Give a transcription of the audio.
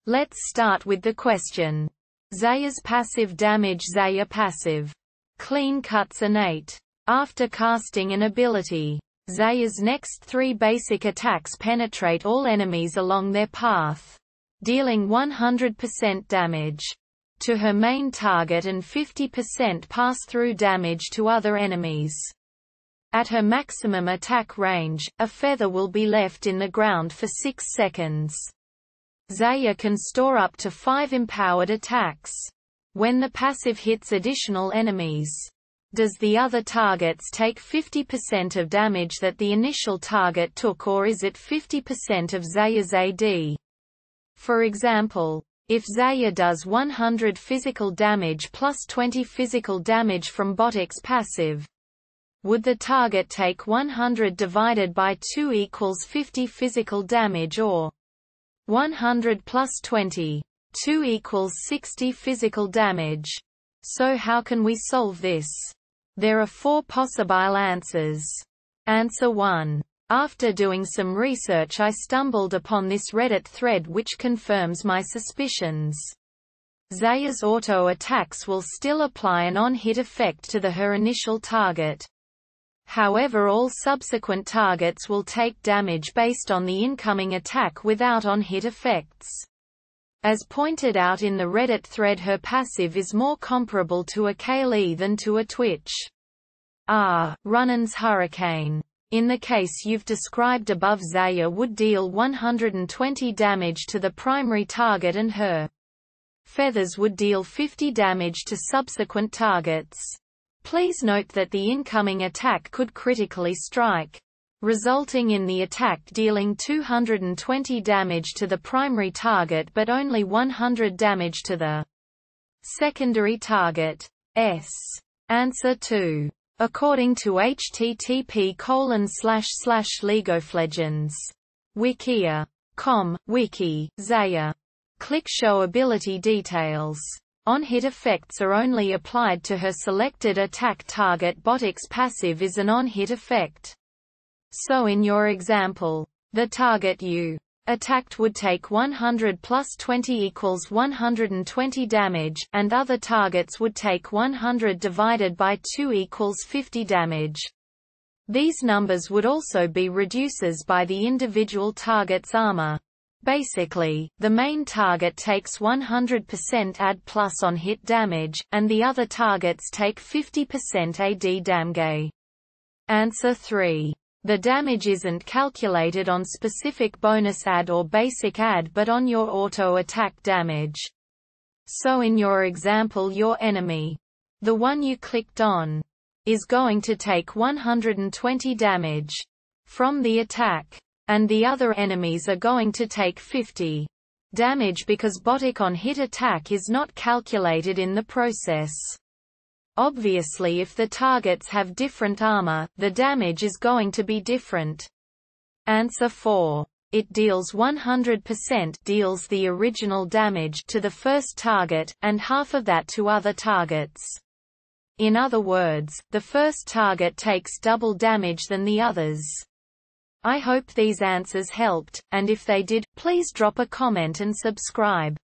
Let's start with the question. Xayah's passive damage. Xayah passive. Clean cuts innate. After casting an ability, Xayah's next 3 basic attacks penetrate all enemies along their path, dealing 100% damage to her main target and 50% pass-through damage to other enemies. At her maximum attack range, a feather will be left in the ground for 6 seconds. Xayah can store up to 5 empowered attacks. When the passive hits additional enemies, does the other targets take 50% of damage that the initial target took, or is it 50% of Xayah's AD? For example, if Xayah does 100 physical damage plus 20 physical damage from Botic's passive, would the target take 100 divided by 2 equals 50 physical damage, or 100 plus 20, 2 equals 60 physical damage? So how can we solve this? There are 4 possible answers. Answer 1. After doing some research, I stumbled upon this Reddit thread which confirms my suspicions. Xayah's auto attacks will still apply an on-hit effect to her initial target. However, all subsequent targets will take damage based on the incoming attack without on-hit effects. As pointed out in the Reddit thread, her passive is more comparable to a Kale than to a Twitch. Runan's Hurricane. In the case you've described above, Xayah would deal 120 damage to the primary target and her feathers would deal 50 damage to subsequent targets. Please note that the incoming attack could critically strike, resulting in the attack dealing 220 damage to the primary target but only 100 damage to the secondary target. Answer 2. According to http://LeagueOfLegends Wikia.com, Wiki, Xayah. Click Show Ability Details. On-hit effects are only applied to her selected attack target. Botic's passive is an on-hit effect. So in your example, the target you attacked would take 100 plus 20 equals 120 damage, and other targets would take 100 divided by 2 equals 50 damage. These numbers would also be reducers by the individual target's armor. Basically, the main target takes 100% AD plus on hit damage, and the other targets take 50% AD damage. Answer 3. The damage isn't calculated on specific bonus AD or basic AD but on your auto attack damage. So in your example, your enemy, the one you clicked on, is going to take 120 damage from the attack, and the other enemies are going to take 50 damage because Botic on hit attack is not calculated in the process. Obviously, if the targets have different armor, the damage is going to be different. Answer 4. It deals 100% deals the original damage to the first target, and half of that to other targets. In other words, the first target takes double damage than the others. I hope these answers helped, and if they did, please drop a comment and subscribe.